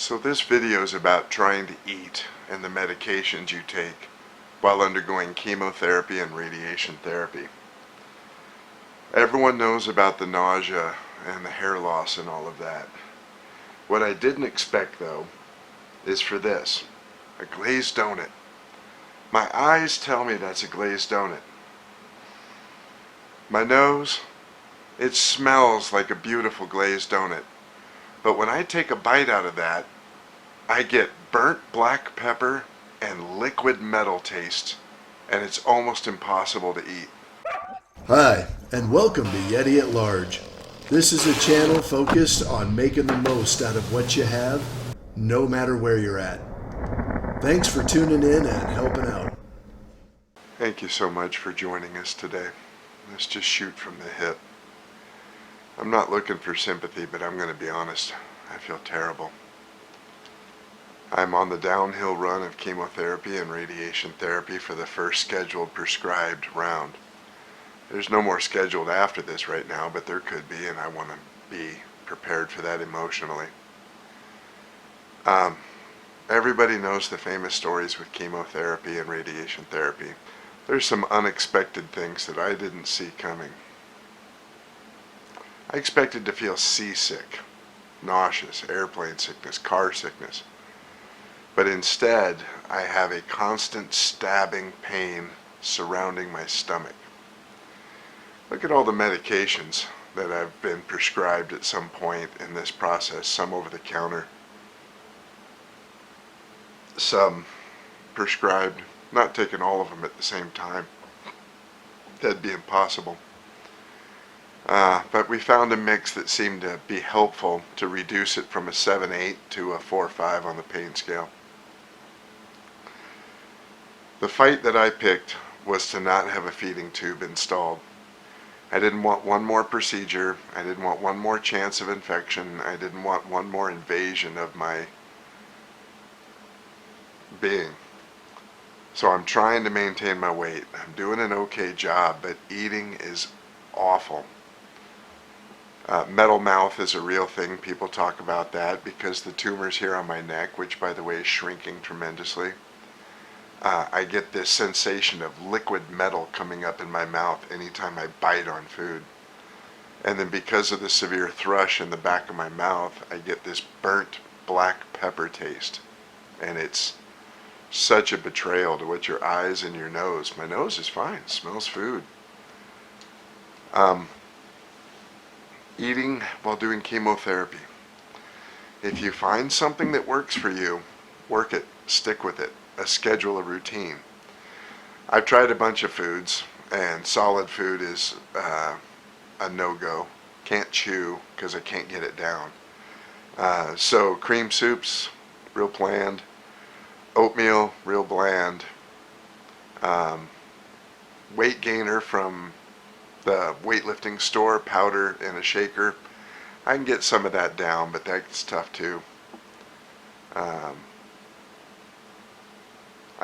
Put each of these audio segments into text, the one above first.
So this video is about trying to eat and the medications you take while undergoing chemotherapy and radiation therapy. Everyone knows about the nausea and the hair loss and all of that. What I didn't expect though is for this, a glazed donut. My eyes tell me that's a glazed donut. My nose, it smells like a beautiful glazed donut. But when I take a bite out of that, I get burnt black pepper and liquid metal taste, and it's almost impossible to eat. Hi, and welcome to Yeti at Large. This is a channel focused on making the most out of what you have, no matter where you're at. Thanks for tuning in and helping out. Thank you so much for joining us today. Let's just shoot from the hip. I'm not looking for sympathy, but I'm going to be honest. I feel terrible. I'm on the downhill run of chemotherapy and radiation therapy for the first scheduled prescribed round. There's no more scheduled after this right now, but there could be, and I want to be prepared for that emotionally. Everybody knows the famous stories with chemotherapy and radiation therapy. There's some unexpected things that I didn't see coming. I expected to feel seasick, nauseous, airplane sickness, car sickness. But instead, I have a constant stabbing pain surrounding my stomach. Look at all the medications that I've been prescribed at some point in this process, some over the counter, some prescribed, not taking all of them at the same time. That'd be impossible. But we found a mix that seemed to be helpful to reduce it from a 7-8 to a 4-5 on the pain scale. The fight that I picked was to not have a feeding tube installed. I didn't want one more procedure. I didn't want one more chance of infection. I didn't want one more invasion of my being. So I'm trying to maintain my weight. I'm doing an okay job, but eating is awful. Metal mouth is a real thing. People talk about that because the tumors here on my neck, which by the way is shrinking tremendously, I get this sensation of liquid metal coming up in my mouth anytime I bite on food. And then because of the severe thrush in the back of my mouth, I get this burnt black pepper taste. And it's such a betrayal to what your eyes and your nose. My nose is fine, it smells food. Eating while doing chemotherapy. If you find something that works for you, work it, stick with it, schedule a routine. I've tried a bunch of foods, and solid food is a no-go. Can't chew because I can't get it down. So cream soups, real bland. Oatmeal, real bland. Weight gainer from the weightlifting store, powder in a shaker. I can get some of that down, but that's tough too. I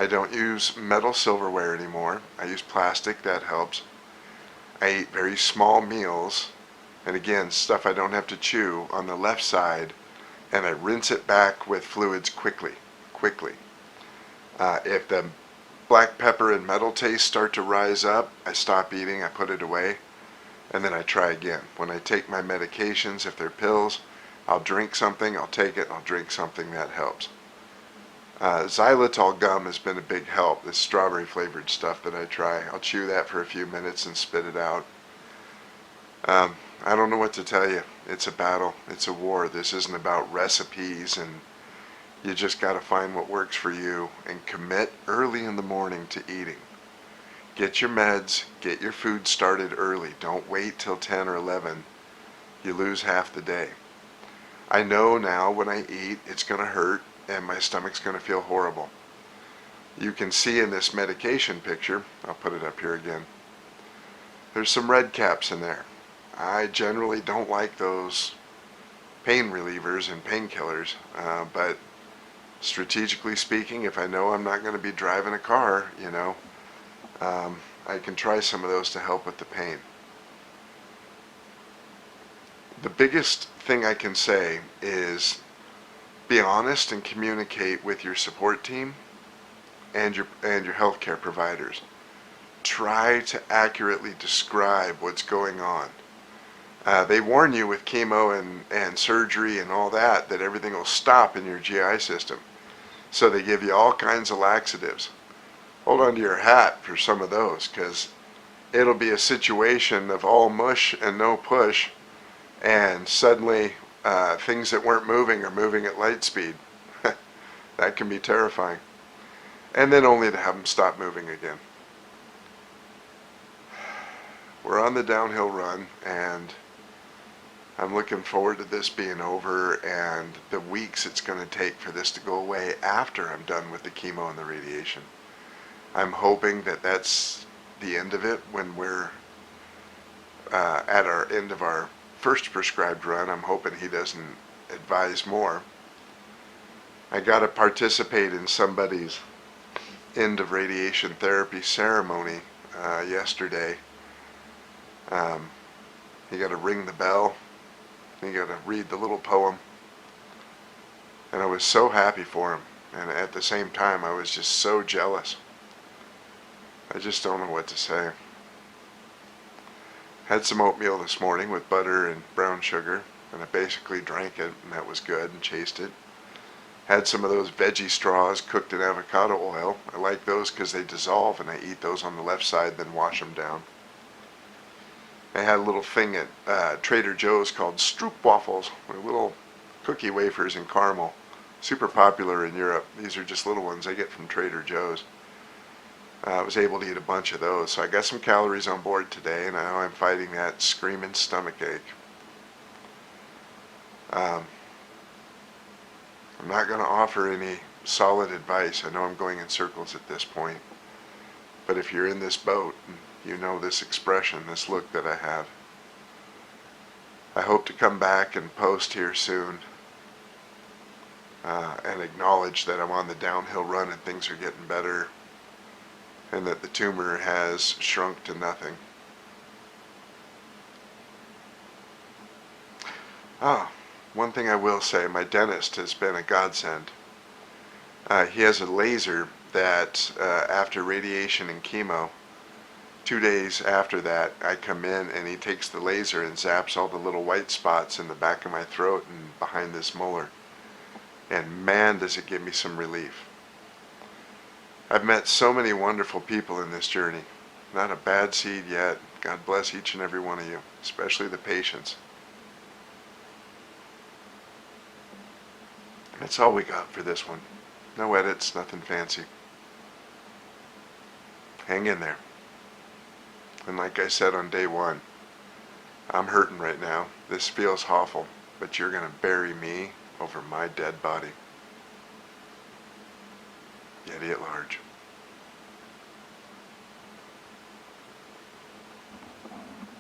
don't use metal silverware anymore. I use plastic, that helps. I eat very small meals, and again, stuff I don't have to chew on the left side, and I rinse it back with fluids quickly. If the black pepper and metal taste start to rise up, I stop eating, I put it away, and then I try again. When I take my medications, if they're pills, I'll drink something, I'll take it, and I'll drink something. That helps. Xylitol gum has been a big help. This strawberry flavored stuff that I try. I'll chew that for a few minutes and spit it out. I don't know what to tell you. It's a battle. It's a war. This isn't about recipes, and you just got to find what works for you and commit early in the morning to eating. Get your meds, get your food started early. Don't wait till 10 or 11. You lose half the day. I know now when I eat, it's going to hurt and my stomach's going to feel horrible. You can see in this medication picture, I'll put it up here again, there's some red caps in there. I generally don't like those pain relievers and painkillers, but strategically speaking, if I know I'm not going to be driving a car, I can try some of those to help with the pain. The biggest thing I can say is be honest and communicate with your support team and your healthcare providers. Try to accurately describe what's going on. They warn you with chemo and surgery and all that everything will stop in your GI system. So they give you all kinds of laxatives. Hold on to your hat for some of those, because it'll be a situation of all mush and no push, and suddenly things that weren't moving are moving at light speed. That can be terrifying. And then only to have them stop moving again. We're on the downhill run, and I'm looking forward to this being over and the weeks it's going to take for this to go away after I'm done with the chemo and the radiation. I'm hoping that that's the end of it when we're at our end of our first prescribed run. I'm hoping he doesn't advise more. I got to participate in somebody's end of radiation therapy ceremony yesterday. You got to ring the bell. You got to read the little poem. And I was so happy for him. And at the same time, I was just so jealous. I just don't know what to say. Had some oatmeal this morning with butter and brown sugar, and I basically drank it, and that was good, and chased it. Had some of those veggie straws cooked in avocado oil. I like those because they dissolve, and I eat those on the left side, then wash them down. I had a little thing at Trader Joe's called Stroop waffles, little cookie wafers in caramel. Super popular in Europe. These are just little ones I get from Trader Joe's. I was able to eat a bunch of those, so I got some calories on board today, and now I'm fighting that screaming stomach ache. I'm not going to offer any solid advice. I know I'm going in circles at this point, but if you're in this boat, you know this expression, this look that I have. I hope to come back and post here soon and acknowledge that I'm on the downhill run and things are getting better, and that the tumor has shrunk to nothing. One thing I will say, my dentist has been a godsend. He has a laser that after radiation and chemo, 2 days after that, I come in and he takes the laser and zaps all the little white spots in the back of my throat and behind this molar. And man, does it give me some relief. I've met so many wonderful people in this journey. Not a bad seed yet. God bless each and every one of you, especially the patients. That's all we got for this one. No edits, nothing fancy. Hang in there. And like I said on day one, I'm hurting right now. This feels awful, but you're going to bury me over my dead body. Yeti at large.